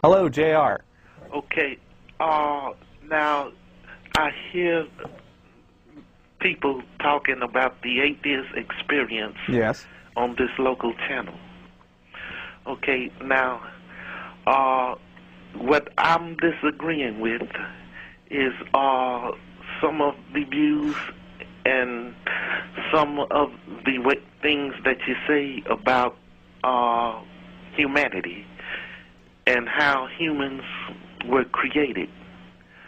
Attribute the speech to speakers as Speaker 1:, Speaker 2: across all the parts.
Speaker 1: Hello, JR.
Speaker 2: Okay, now I hear people talking about the Atheist Experience
Speaker 1: Yes.
Speaker 2: on this local channel. Okay, now, what I'm disagreeing with is some of the views and some of the things that you say about humanity and how humans were created.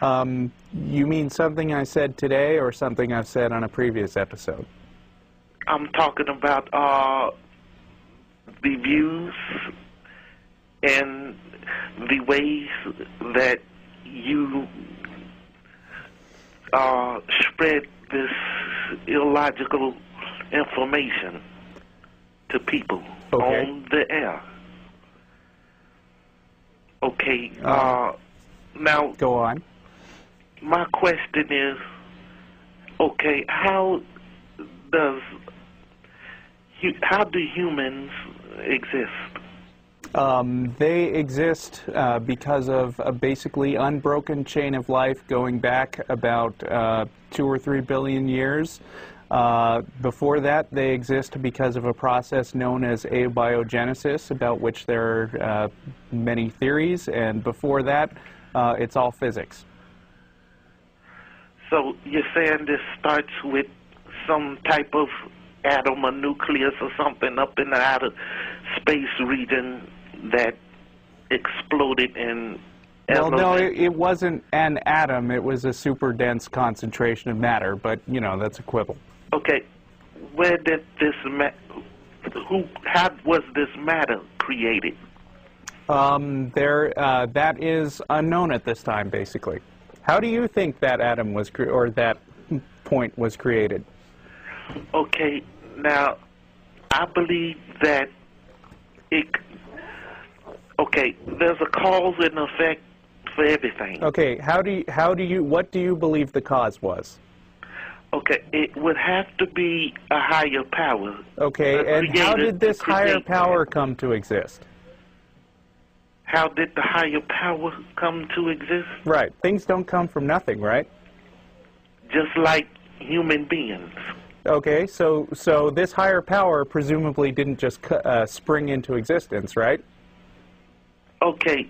Speaker 1: You mean something I said today or something I've said on a previous episode?
Speaker 2: I'm talking about the views and the ways that you spread this illogical information to people on the air. Okay, now
Speaker 1: go on.
Speaker 2: My question is, okay, how do humans exist?
Speaker 1: They exist because of a basically unbroken chain of life going back about 2 or 3 billion years. Before that, they exist because of a process known as abiogenesis, about which there are many theories, and before that, it's all physics.
Speaker 2: So you're saying this starts with some type of atom or nucleus or something up in the outer space region that exploded in
Speaker 1: Well, no, it wasn't an atom. It was a super dense concentration of matter, but, you know, that's a quibble.
Speaker 2: Okay, where did this how was this matter created?
Speaker 1: That is unknown at this time, basically. How do you think that atom was or that point was created?
Speaker 2: Okay, now I believe that there's a cause and effect for everything.
Speaker 1: Okay, what do you believe the cause was?
Speaker 2: Okay, it would have to be a higher power.
Speaker 1: Okay, and how did this higher power come to exist?
Speaker 2: How did the higher power come to exist?
Speaker 1: Right, things don't come from nothing, right?
Speaker 2: Just like human beings.
Speaker 1: Okay, so this higher power presumably didn't just spring into existence, right?
Speaker 2: Okay,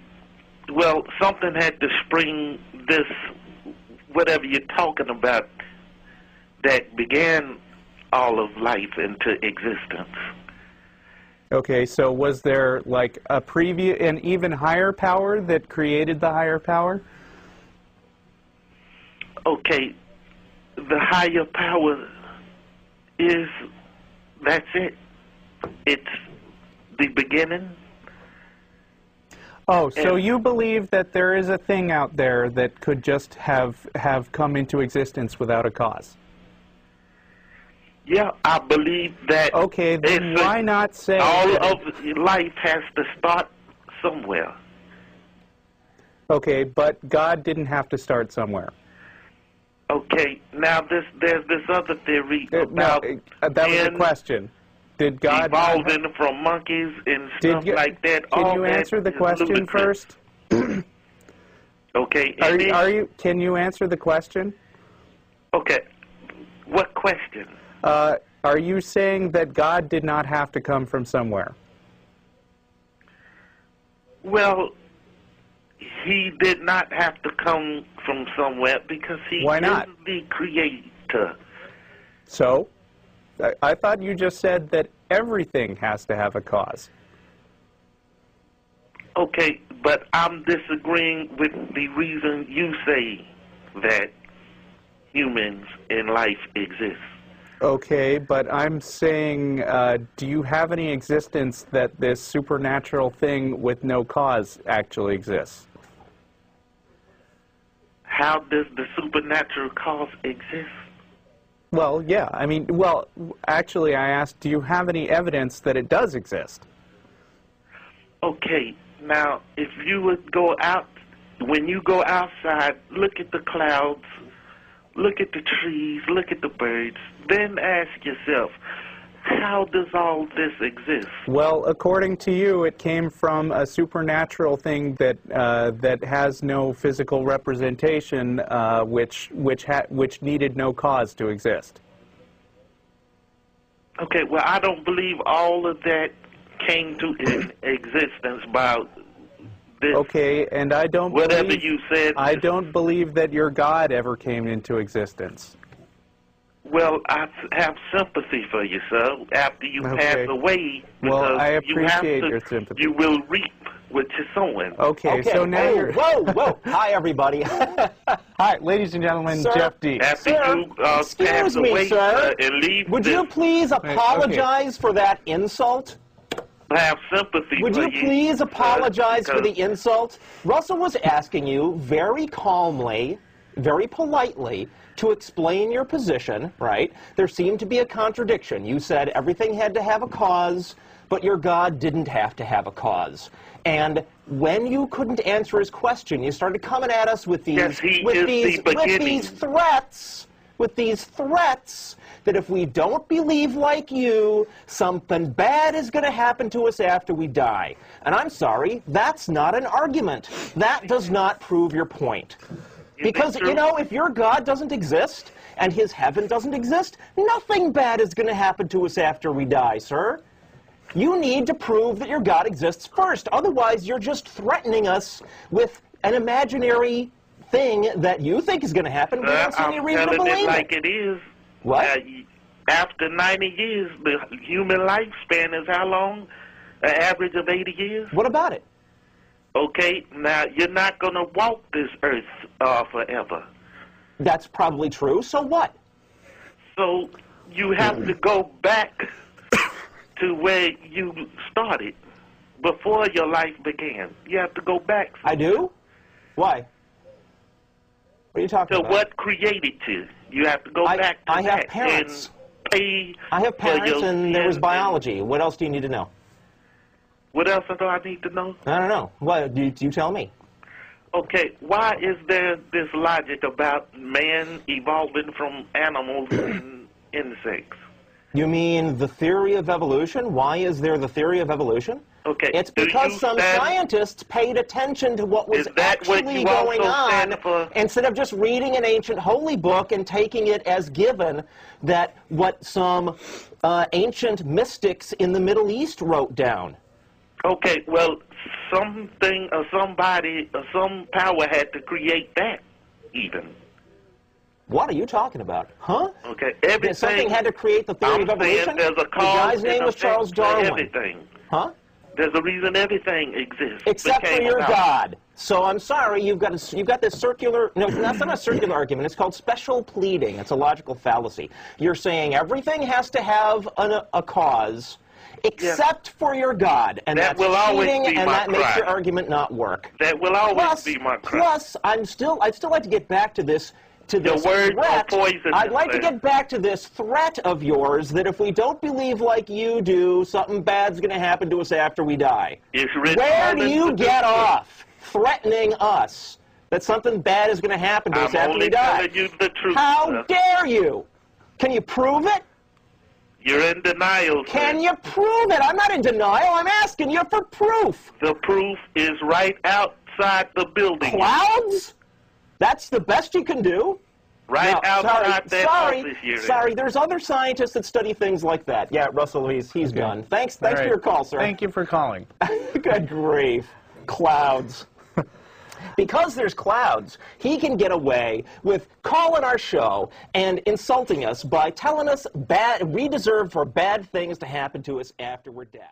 Speaker 2: well, something had to spring this, whatever you're talking about, that began all of life into existence.
Speaker 1: Okay, so was there like an even higher power that created the higher power?
Speaker 2: Okay, the higher power that's it. It's the beginning.
Speaker 1: Oh, so you believe that there is a thing out there that could just have come into existence without a cause?
Speaker 2: Yeah, I believe that.
Speaker 1: Okay, then why not say
Speaker 2: all of life has to start somewhere?
Speaker 1: Okay, but God didn't have to start somewhere.
Speaker 2: Okay, now there's this other theory about
Speaker 1: that was a question. Did God
Speaker 2: evolving from monkeys and stuff like that?
Speaker 1: Can you answer the question first?
Speaker 2: Okay.
Speaker 1: Can you answer the question?
Speaker 2: Okay. What question?
Speaker 1: Are you saying that God did not have to come from somewhere?
Speaker 2: Well, he did not have to come from somewhere because he
Speaker 1: Why not?
Speaker 2: is the creator.
Speaker 1: So? I thought you just said that everything has to have a cause.
Speaker 2: Okay, but I'm disagreeing with the reason you say that humans and life exist.
Speaker 1: Okay, but I'm saying, do you have any existence that this supernatural thing with no cause actually exists?
Speaker 2: How does the supernatural cause exist?
Speaker 1: Well, yeah. I mean, well, actually, I asked, do you have any evidence that it does exist?
Speaker 2: Okay, now, if you would go out, when you go outside, look at the clouds, look at the trees, look at the birds, then ask yourself, how does all this exist?
Speaker 1: Well, according to you, it came from a supernatural thing that that has no physical representation, which needed no cause to exist.
Speaker 2: Okay, well, I don't believe all of that came to existence by this.
Speaker 1: Okay, and I don't
Speaker 2: whatever
Speaker 1: believe,
Speaker 2: you said.
Speaker 1: I don't believe that your God ever came into existence.
Speaker 2: Well, I have sympathy for you, sir. After you pass away,
Speaker 1: well, I
Speaker 2: you have
Speaker 1: appreciate
Speaker 2: to,
Speaker 1: your sympathy.
Speaker 2: You will reap what you're sowing.
Speaker 1: Okay, so now you're...
Speaker 3: Whoa. Hi, everybody.
Speaker 1: Hi, ladies and gentlemen,
Speaker 3: Sir,
Speaker 1: Jeff D.
Speaker 2: After
Speaker 3: Sir,
Speaker 2: you pass
Speaker 3: excuse me,
Speaker 2: away
Speaker 3: sir.
Speaker 2: And leave
Speaker 3: Would
Speaker 2: this,
Speaker 3: you please apologize for that insult?
Speaker 2: have sympathy
Speaker 3: Would
Speaker 2: for
Speaker 3: you please apologize for the
Speaker 2: because
Speaker 3: insult? Russell was asking you very calmly, very politely, to explain your position, right? There seemed to be a contradiction. You said everything had to have a cause, but your God didn't have to have a cause. And when you couldn't answer his question, you started coming at us with these,
Speaker 2: Yes, he
Speaker 3: with
Speaker 2: is
Speaker 3: these,
Speaker 2: the beginning.
Speaker 3: with these threats that if we don't believe like you, something bad is going to happen to us after we die. And I'm sorry, that's not an argument. That does not prove your point. Because, you know, if your God doesn't exist and his heaven doesn't exist, nothing bad is going to happen to us after we die, sir. You need to prove that your God exists first. Otherwise, you're just threatening us with an imaginary thing that you think is going to happen. We don't see any reason to
Speaker 2: I'm telling
Speaker 3: believe
Speaker 2: it like it is.
Speaker 3: What?
Speaker 2: After 90 years, the human lifespan is how long? An average of 80 years?
Speaker 3: What about it?
Speaker 2: Okay, now you're not going to walk this earth forever.
Speaker 3: That's probably true. So what?
Speaker 2: So you have to go back to where you started before your life began. You have to go back.
Speaker 3: I do? Why? What are you talking
Speaker 2: So
Speaker 3: about?
Speaker 2: what created you? You have to go back to
Speaker 3: I have
Speaker 2: that
Speaker 3: parents.
Speaker 2: and pay.
Speaker 3: I have parents,
Speaker 2: for your
Speaker 3: and there was
Speaker 2: sins.
Speaker 3: biology. What else do you need to know?
Speaker 2: What else do I need to know?
Speaker 3: I don't know. What? You tell me.
Speaker 2: Okay, why is there this logic about man evolving from animals and insects?
Speaker 3: You mean the theory of evolution? Why is there the theory of evolution?
Speaker 2: Okay.
Speaker 3: It's because some scientists paid attention to what was actually going on instead of just reading an ancient holy book and taking it as given that what some ancient mystics in the Middle East wrote down.
Speaker 2: Okay, well, something or somebody or some power had to create that, even.
Speaker 3: What are you talking about? Huh?
Speaker 2: Okay, everything.
Speaker 3: Something had to create the theory of evolution?
Speaker 2: There's a
Speaker 3: the
Speaker 2: cause
Speaker 3: guy's name
Speaker 2: and
Speaker 3: was Charles Darwin.
Speaker 2: Everything.
Speaker 3: Huh?
Speaker 2: There's a reason everything exists.
Speaker 3: Except for your God. So I'm sorry, you've got this circular. No, that's not a circular argument. It's called special pleading. It's a logical fallacy. You're saying everything has to have a cause, except for your God, and
Speaker 2: that
Speaker 3: that's
Speaker 2: will always
Speaker 3: cheating,
Speaker 2: be
Speaker 3: and
Speaker 2: my
Speaker 3: that makes
Speaker 2: cry.
Speaker 3: your argument not work.
Speaker 2: That will always be my cry.
Speaker 3: Plus, I'd still like to get back to this.
Speaker 2: Your words are
Speaker 3: threat.
Speaker 2: poison.
Speaker 3: I'd like to get back to this threat of yours that if we don't believe like you do, something bad's going to happen to us after we die. Where do you get off threatening us that something bad is going to happen to us after we die?
Speaker 2: I'm only telling you the truth.
Speaker 3: How dare you? Can you prove it?
Speaker 2: You're in denial, sir.
Speaker 3: Can you prove it? I'm not in denial. I'm asking you for proof.
Speaker 2: The proof is right outside the building.
Speaker 3: Clouds? That's the best you can do?
Speaker 2: Right outside that office here.
Speaker 3: Sorry, there's other scientists that study things like that. Yeah, Russell, he's done. Thanks for your call, sir.
Speaker 1: Thank you for calling.
Speaker 3: Good grief. Clouds. Because there's clouds, he can get away with calling our show and insulting us by telling us we deserve for bad things to happen to us after we're dead.